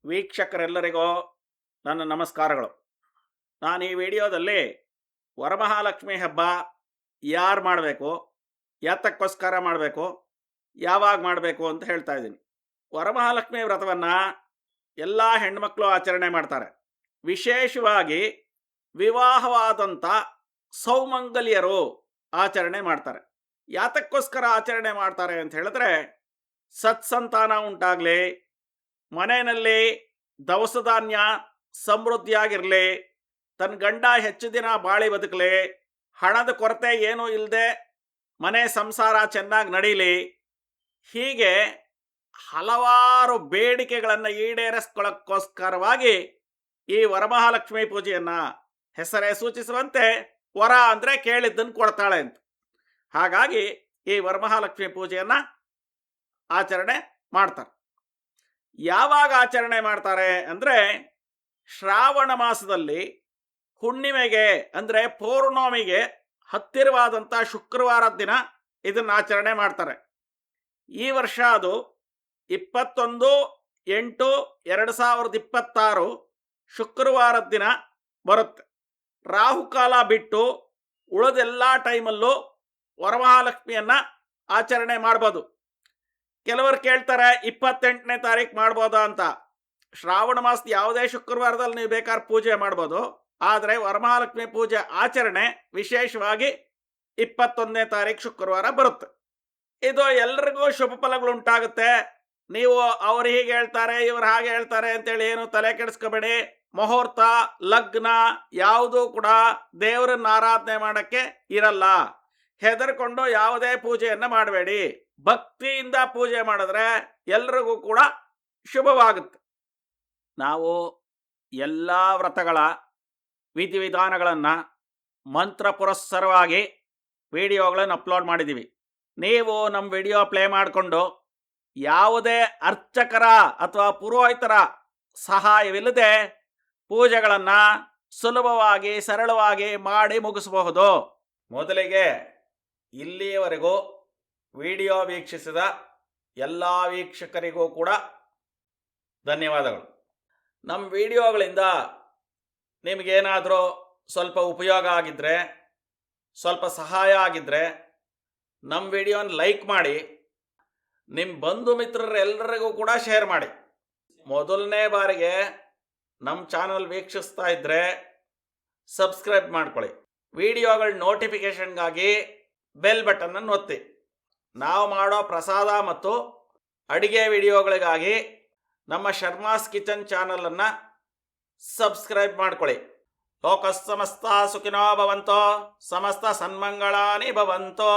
ವೀಕ್ಷಕರೆಲ್ಲರಿಗೂ ನನ್ನ ನಮಸ್ಕಾರಗಳು. ನಾನು ಈ ವಿಡಿಯೋದಲ್ಲಿ ವರಮಹಾಲಕ್ಷ್ಮಿ ಹಬ್ಬ ಯಾರು ಮಾಡಬೇಕು, ಯಾತಕ್ಕೋಸ್ಕರ ಮಾಡಬೇಕು, ಯಾವಾಗ ಮಾಡಬೇಕು ಅಂತ ಹೇಳ್ತಾ ಇದ್ದೀನಿ. ವರಮಹಾಲಕ್ಷ್ಮಿ ವ್ರತವನ್ನು ಎಲ್ಲ ಹೆಣ್ಮಕ್ಳು ಆಚರಣೆ ಮಾಡ್ತಾರೆ. ವಿಶೇಷವಾಗಿ ವಿವಾಹವಾದಂಥ ಸೌಮಂಗಲ್ಯರು ಆಚರಣೆ ಮಾಡ್ತಾರೆ. ಯಾತಕ್ಕೋಸ್ಕರ ಆಚರಣೆ ಮಾಡ್ತಾರೆ ಅಂತ ಹೇಳಿದ್ರೆ, ಸತ್ಸಂತಾನ ಉಂಟಾಗಲಿ, ಮನೆಯಲ್ಲಿ ದವಸ ಧಾನ್ಯ ಸಮೃದ್ಧಿಯಾಗಿರಲಿ, ತನ್ನ ಗಂಡ ಹೆಚ್ಚು ದಿನ ಬಾಳಿ ಬದುಕಲಿ, ಹಣದ ಕೊರತೆ ಏನೂ ಇಲ್ಲದೆ ಮನೆ ಸಂಸಾರ ಚೆನ್ನಾಗಿ ನಡೀಲಿ, ಹೀಗೆ ಹಲವಾರು ಬೇಡಿಕೆಗಳನ್ನು ಈಡೇರಿಸ್ಕೊಳ್ಳೋಕ್ಕೋಸ್ಕರವಾಗಿ ಈ ವರಮಹಾಲಕ್ಷ್ಮಿ ಪೂಜೆಯನ್ನು, ಹೆಸರೇ ಸೂಚಿಸುವಂತೆ ವರ ಅಂದರೆ ಕೇಳಿದ್ದನ್ನು ಕೊಡ್ತಾಳೆ ಅಂತ, ಹಾಗಾಗಿ ಈ ವರಮಹಾಲಕ್ಷ್ಮಿ ಪೂಜೆಯನ್ನು ಆಚರಣೆ ಮಾಡ್ತಾರೆ. ಯಾವಾಗ ಆಚರಣೆ ಮಾಡ್ತಾರೆ ಅಂದರೆ, ಶ್ರಾವಣ ಮಾಸದಲ್ಲಿ ಹುಣ್ಣಿಮೆಗೆ ಅಂದರೆ ಪೌರ್ಣಮಿಗೆ ಹತ್ತಿರವಾದಂಥ ಶುಕ್ರವಾರದ ದಿನ ಇದನ್ನು ಆಚರಣೆ ಮಾಡ್ತಾರೆ. ಈ ವರ್ಷ ಅದು 21/8/2026 ಶುಕ್ರವಾರದ ದಿನ ಬರುತ್ತೆ. ರಾಹುಕಾಲ ಬಿಟ್ಟು ಉಳಿದೆಲ್ಲ ಟೈಮಲ್ಲೂ ವರಮಹಾಲಕ್ಷ್ಮಿಯನ್ನು ಆಚರಣೆ ಮಾಡ್ಬೋದು. ಕೆಲವರು ಕೇಳ್ತಾರೆ 28ನೇ ತಾರೀಕು ಮಾಡ್ಬೋದಾ ಅಂತ. ಶ್ರಾವಣ ಮಾಸದ ಯಾವುದೇ ಶುಕ್ರವಾರದಲ್ಲಿ ನೀವು ಬೇಕಾದ್ರೆ ಪೂಜೆ ಮಾಡ್ಬೋದು, ಆದರೆ ವರಮಹಾಲಕ್ಷ್ಮಿ ಪೂಜೆ ಆಚರಣೆ ವಿಶೇಷವಾಗಿ 21ನೇ ತಾರೀಕು ಶುಕ್ರವಾರ ಬರುತ್ತೆ. ಇದು ಎಲ್ರಿಗೂ ಶುಭ ಫಲಗಳು ಉಂಟಾಗುತ್ತೆ. ನೀವು ಅವ್ರು ಹೀಗೆ ಹೇಳ್ತಾರೆ, ಇವ್ರು ಹಾಗೆ ಹೇಳ್ತಾರೆ ಅಂತೇಳಿ ಏನು ತಲೆ ಕೆಡಿಸ್ಕೋಬೇಡಿ. ಮುಹೂರ್ತ, ಲಗ್ನ ಯಾವುದೂ ಕೂಡ ದೇವರನ್ನ ಆರಾಧನೆ ಮಾಡೋಕ್ಕೆ ಇರಲ್ಲ. ಹೆದರ್ಕೊಂಡು ಯಾವುದೇ ಪೂಜೆಯನ್ನು ಮಾಡಬೇಡಿ. ಭಕ್ತಿಯಿಂದ ಪೂಜೆ ಮಾಡಿದ್ರೆ ಎಲ್ರಿಗೂ ಕೂಡ ಶುಭವಾಗುತ್ತೆ. ನಾವು ಎಲ್ಲ ವ್ರತಗಳ ವಿಧಿವಿಧಾನಗಳನ್ನು ಮಂತ್ರ ಪುರಸ್ಸರವಾಗಿ ವಿಡಿಯೋಗಳನ್ನು ಅಪ್ಲೋಡ್ ಮಾಡಿದ್ದೀವಿ. ನೀವು ನಮ್ಮ ವಿಡಿಯೋ ಪ್ಲೇ ಮಾಡಿಕೊಂಡು ಯಾವುದೇ ಅರ್ಚಕರ ಅಥವಾ ಪುರೋಹಿತರ ಸಹಾಯವಿಲ್ಲದೆ ಪೂಜೆಗಳನ್ನು ಸುಲಭವಾಗಿ ಸರಳವಾಗಿ ಮಾಡಿ ಮುಗಿಸಬಹುದು. ಮೊದಲಿಗೆ ಇಲ್ಲಿಯವರೆಗೂ ವಿಡಿಯೋ ವೀಕ್ಷಿಸಿದ ಎಲ್ಲ ವೀಕ್ಷಕರಿಗೂ ಕೂಡ ಧನ್ಯವಾದಗಳು. ನಮ್ಮ ವಿಡಿಯೋಗಳಿಂದ ನಿಮಗೇನಾದರೂ ಸ್ವಲ್ಪ ಉಪಯೋಗ ಆಗಿದ್ದರೆ, ಸ್ವಲ್ಪ ಸಹಾಯ ಆಗಿದ್ದರೆ ನಮ್ಮ ವಿಡಿಯೋನ ಲೈಕ್ ಮಾಡಿ, ನಿಮ್ಮ ಬಂಧು ಮಿತ್ರರೆಲ್ಲರಿಗೂ ಕೂಡ ಶೇರ್ ಮಾಡಿ. ಮೊದಲನೇ ಬಾರಿಗೆ ನಮ್ಮ ಚಾನಲ್ ವೀಕ್ಷಿಸ್ತಾ ಇದ್ದರೆ ಸಬ್ಸ್ಕ್ರೈಬ್ ಮಾಡ್ಕೊಳ್ಳಿ. ವಿಡಿಯೋಗಳ ನೋಟಿಫಿಕೇಷನ್ಗಾಗಿ ಬೆಲ್ ಬಟನ್ನನ್ನು ಒತ್ತಿ. ನಾವು ಮಾಡೋ ಪ್ರಸಾದ ಮತ್ತು ಅಡಿಗೆ ವಿಡಿಯೋಗಳಿಗಾಗಿ ನಮ್ಮ ಶರ್ಮಾಸ್ ಕಿಚನ್ ಚಾನಲನ್ನು ಸಬ್ಸ್ಕ್ರೈಬ್ ಮಾಡ್ಕೊಳ್ಳಿ. ಲೋಕಸ್ಸಮಸ್ತ ಸುಖಿನೋ ಭವಂತೋ, ಸಮಸ್ತ ಸನ್ಮಂಗಳಾನಿ ಭವಂತೋ.